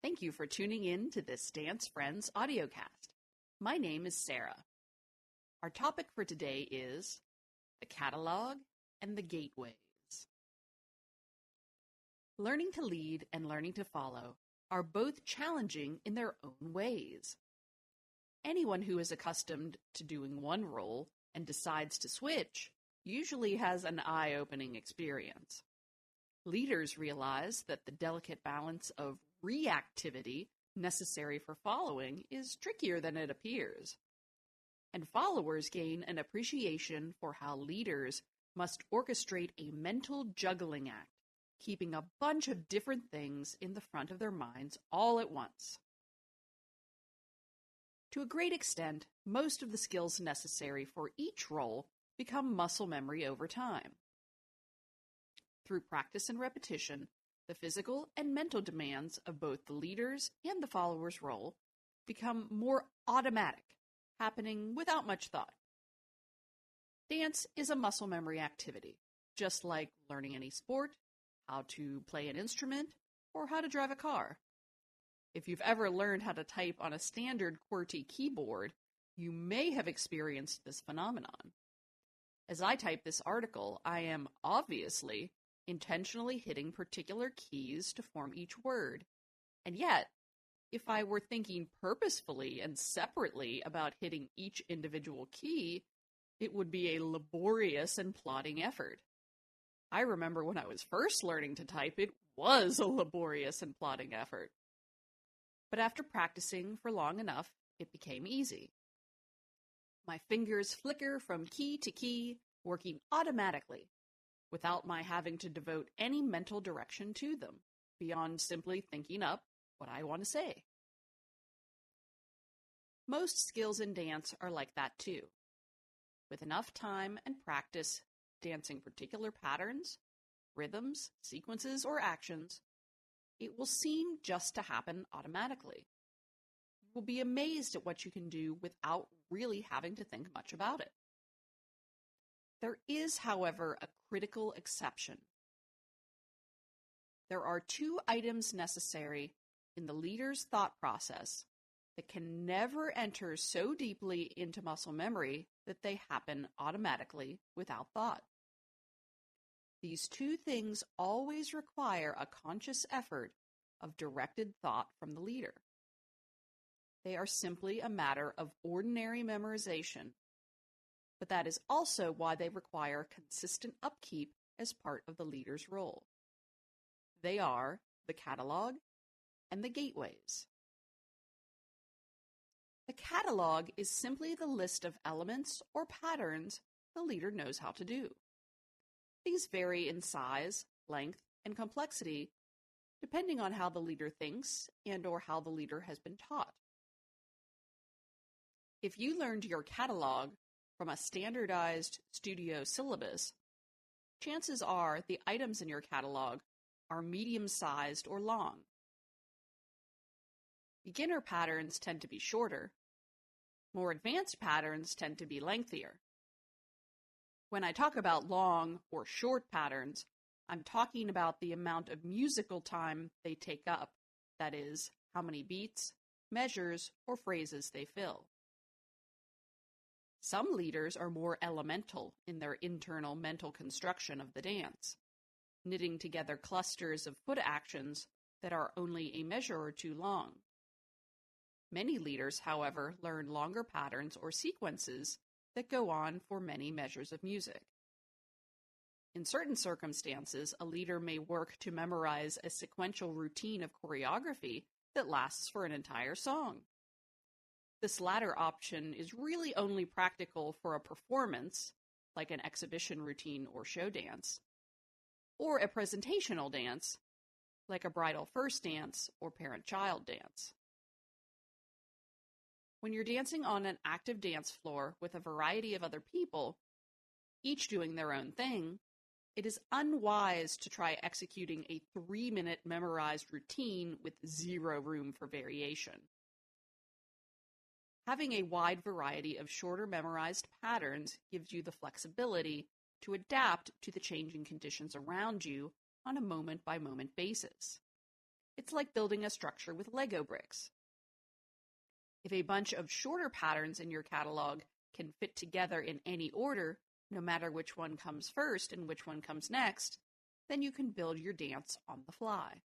Thank you for tuning in to this Dance Friends audiocast. My name is Sarah. Our topic for today is the catalog and the gateways. Learning to lead and learning to follow are both challenging in their own ways. Anyone who is accustomed to doing one role and decides to switch usually has an eye-opening experience. Leaders realize that the delicate balance of reactivity necessary for following is trickier than it appears. And followers gain an appreciation for how leaders must orchestrate a mental juggling act, keeping a bunch of different things in the front of their minds all at once. To a great extent, most of the skills necessary for each role become muscle memory over time. Through practice and repetition, the physical and mental demands of both the leader's and the follower's role become more automatic, happening without much thought. Dance is a muscle memory activity, just like learning any sport, how to play an instrument, or how to drive a car. If you've ever learned how to type on a standard QWERTY keyboard, you may have experienced this phenomenon. As I type this article, I am obviously intentionally hitting particular keys to form each word. And yet, if I were thinking purposefully and separately about hitting each individual key, it would be a laborious and plodding effort. I remember when I was first learning to type, it was a laborious and plodding effort. But after practicing for long enough, it became easy. My fingers flicker from key to key, working automatically, without my having to devote any mental direction to them, beyond simply thinking up what I want to say. Most skills in dance are like that too. With enough time and practice dancing particular patterns, rhythms, sequences, or actions, it will seem just to happen automatically. You will be amazed at what you can do without really having to think much about it. There is, however, a critical exception. There are two items necessary in the leader's thought process that can never enter so deeply into muscle memory that they happen automatically without thought. These two things always require a conscious effort of directed thought from the leader. They are simply a matter of ordinary memorization, but that is also why they require consistent upkeep as part of the leader's role. They are the catalog and the gateways. The catalog is simply the list of elements or patterns the leader knows how to do. These vary in size, length, and complexity depending on how the leader thinks and/or how the leader has been taught. If you learned your catalog from a standardized studio syllabus, chances are the items in your catalog are medium-sized or long. Beginner patterns tend to be shorter. More advanced patterns tend to be lengthier. When I talk about long or short patterns, I'm talking about the amount of musical time they take up, that is, how many beats, measures, or phrases they fill. Some leaders are more elemental in their internal mental construction of the dance, knitting together clusters of foot actions that are only a measure or two long. Many leaders, however, learn longer patterns or sequences that go on for many measures of music. In certain circumstances, a leader may work to memorize a sequential routine of choreography that lasts for an entire song. This latter option is really only practical for a performance, like an exhibition routine or show dance, or a presentational dance, like a bridal first dance or parent-child dance. When you're dancing on an active dance floor with a variety of other people, each doing their own thing, it is unwise to try executing a 3-minute memorized routine with zero room for variation. Having a wide variety of shorter memorized patterns gives you the flexibility to adapt to the changing conditions around you on a moment-by-moment basis. It's like building a structure with Lego bricks. If a bunch of shorter patterns in your catalog can fit together in any order, no matter which one comes first and which one comes next, then you can build your dance on the fly.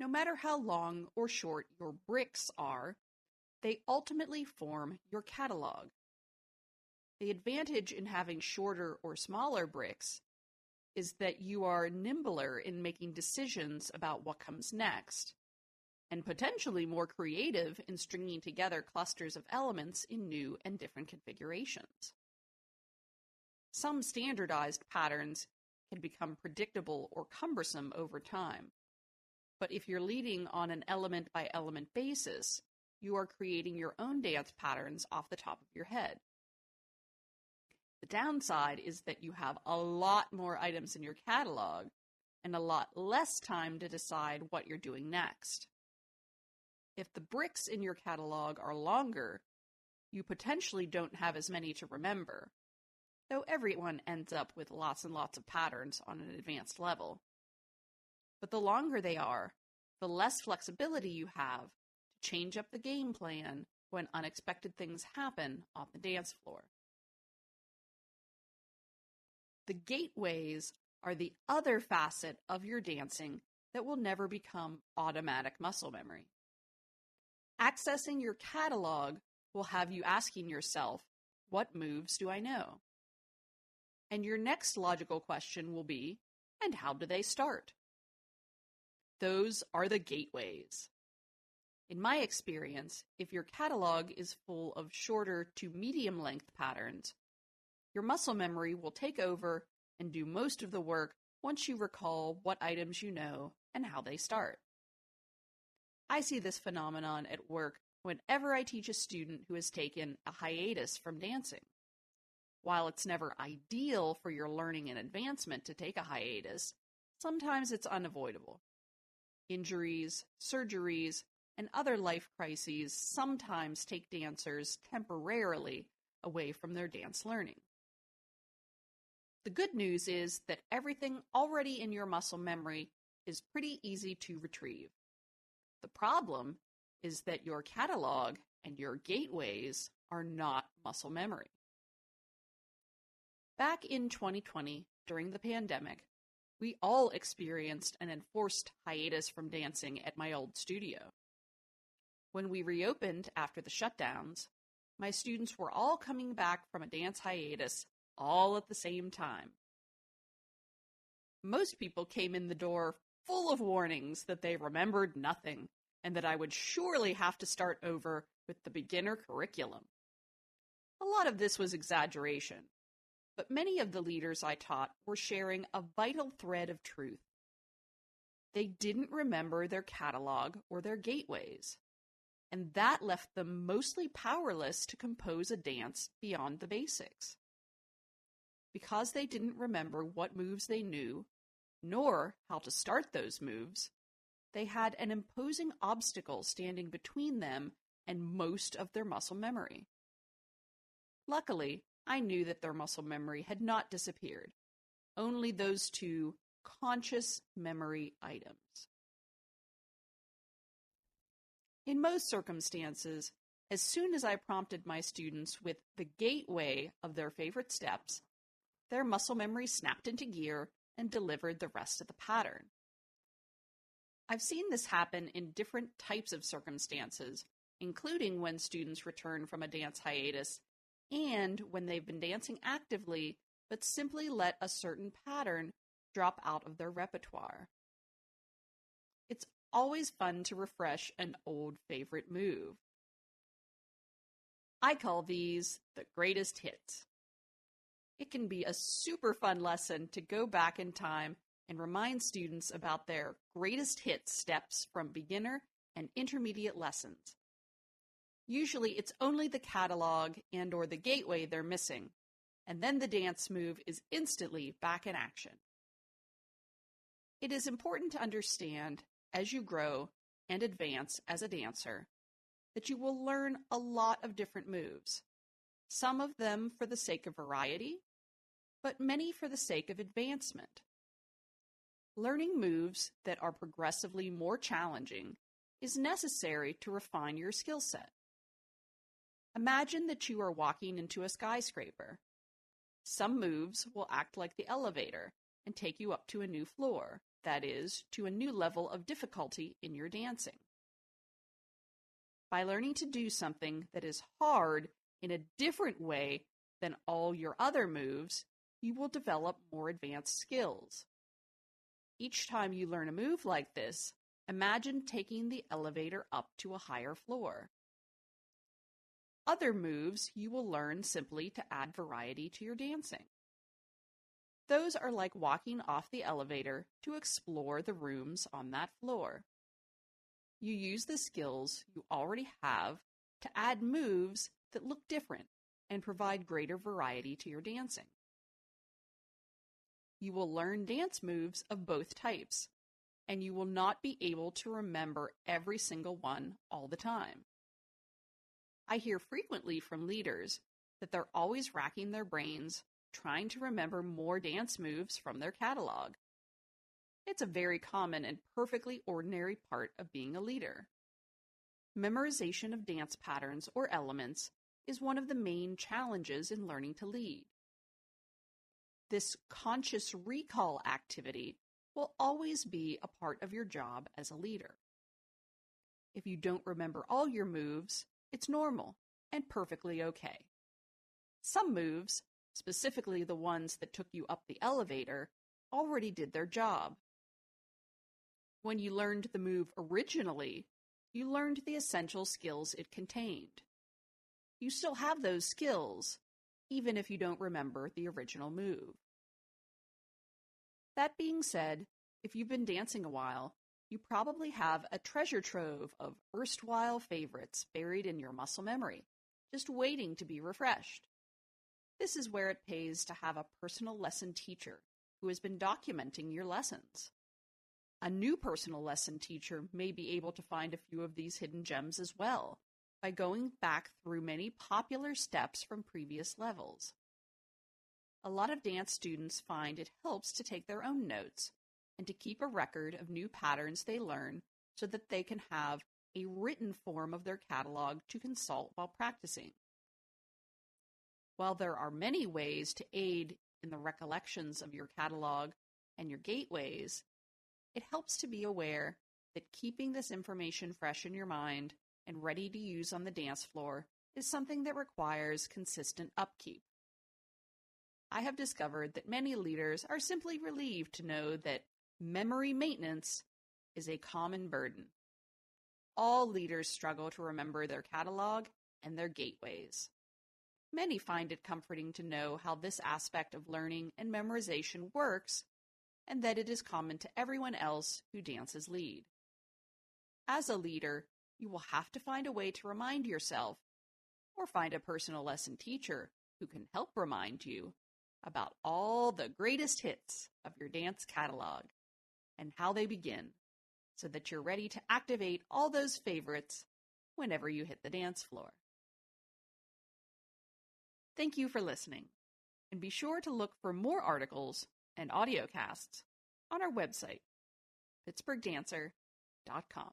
No matter how long or short your bricks are, they ultimately form your catalog. The advantage in having shorter or smaller bricks is that you are nimbler in making decisions about what comes next, and potentially more creative in stringing together clusters of elements in new and different configurations. Some standardized patterns can become predictable or cumbersome over time, but if you're leading on an element-by-element basis, you are creating your own dance patterns off the top of your head. The downside is that you have a lot more items in your catalog and a lot less time to decide what you're doing next. If the bricks in your catalog are longer, you potentially don't have as many to remember, though everyone ends up with lots and lots of patterns on an advanced level. But the longer they are, the less flexibility you have to change up the game plan when unexpected things happen on the dance floor. The gateways are the other facet of your dancing that will never become automatic muscle memory. Accessing your catalog will have you asking yourself, what moves do I know? And your next logical question will be, and how do they start? Those are the gateways. In my experience, if your catalog is full of shorter to medium length patterns, your muscle memory will take over and do most of the work once you recall what items you know and how they start. I see this phenomenon at work whenever I teach a student who has taken a hiatus from dancing. While it's never ideal for your learning and advancement to take a hiatus, sometimes it's unavoidable. Injuries, surgeries, and other life crises sometimes take dancers temporarily away from their dance learning. The good news is that everything already in your muscle memory is pretty easy to retrieve. The problem is that your catalog and your gateways are not muscle memory. Back in 2020, during the pandemic, we all experienced an enforced hiatus from dancing at my old studio. When we reopened after the shutdowns, my students were all coming back from a dance hiatus all at the same time. Most people came in the door full of warnings that they remembered nothing and that I would surely have to start over with the beginner curriculum. A lot of this was exaggeration, but many of the leaders I taught were sharing a vital thread of truth. They didn't remember their catalog or their gateways, and that left them mostly powerless to compose a dance beyond the basics. Because they didn't remember what moves they knew, nor how to start those moves, they had an imposing obstacle standing between them and most of their muscle memory. Luckily, I knew that their muscle memory had not disappeared, only those two conscious memory items. In most circumstances, as soon as I prompted my students with the gateway of their favorite steps, their muscle memory snapped into gear and delivered the rest of the pattern. I've seen this happen in different types of circumstances, including when students return from a dance hiatus and when they've been dancing actively but simply let a certain pattern drop out of their repertoire. It's always fun to refresh an old favorite move. I call these the greatest hits. It can be a super fun lesson to go back in time and remind students about their greatest hits steps from beginner and intermediate lessons. Usually it's only the catalog and/or the gateway they're missing, and then the dance move is instantly back in action. It is important to understand, as you grow and advance as a dancer, that you will learn a lot of different moves, some of them for the sake of variety, but many for the sake of advancement. Learning moves that are progressively more challenging is necessary to refine your skill set. Imagine that you are walking into a skyscraper. Some moves will act like the elevator and take you up to a new floor, that is, to a new level of difficulty in your dancing. By learning to do something that is hard in a different way than all your other moves, you will develop more advanced skills. Each time you learn a move like this, imagine taking the elevator up to a higher floor. Other moves you will learn simply to add variety to your dancing. Those are like walking off the elevator to explore the rooms on that floor. You use the skills you already have to add moves that look different and provide greater variety to your dancing. You will learn dance moves of both types, and you will not be able to remember every single one all the time. I hear frequently from leaders that they're always racking their brains trying to remember more dance moves from their catalog. It's a very common and perfectly ordinary part of being a leader. Memorization of dance patterns or elements is one of the main challenges in learning to lead. This conscious recall activity will always be a part of your job as a leader. If you don't remember all your moves, it's normal and perfectly okay. Some moves, specifically the ones that took you up the elevator, already did their job. When you learned the move originally, you learned the essential skills it contained. You still have those skills, even if you don't remember the original move. That being said, if you've been dancing a while, you probably have a treasure trove of erstwhile favorites buried in your muscle memory, just waiting to be refreshed. This is where it pays to have a personal lesson teacher who has been documenting your lessons. A new personal lesson teacher may be able to find a few of these hidden gems as well by going back through many popular steps from previous levels. A lot of dance students find it helps to take their own notes and to keep a record of new patterns they learn so that they can have a written form of their catalog to consult while practicing. While there are many ways to aid in the recollections of your catalog and your gateways, it helps to be aware that keeping this information fresh in your mind and ready to use on the dance floor is something that requires consistent upkeep. I have discovered that many leaders are simply relieved to know that memory maintenance is a common burden. All leaders struggle to remember their catalog and their gateways. Many find it comforting to know how this aspect of learning and memorization works and that it is common to everyone else who dances lead. As a leader, you will have to find a way to remind yourself, or find a personal lesson teacher who can help remind you about all the greatest hits of your dance catalog and how they begin, so that you're ready to activate all those favorites whenever you hit the dance floor. Thank you for listening, and be sure to look for more articles and audiocasts on our website, pittsburghdancer.com.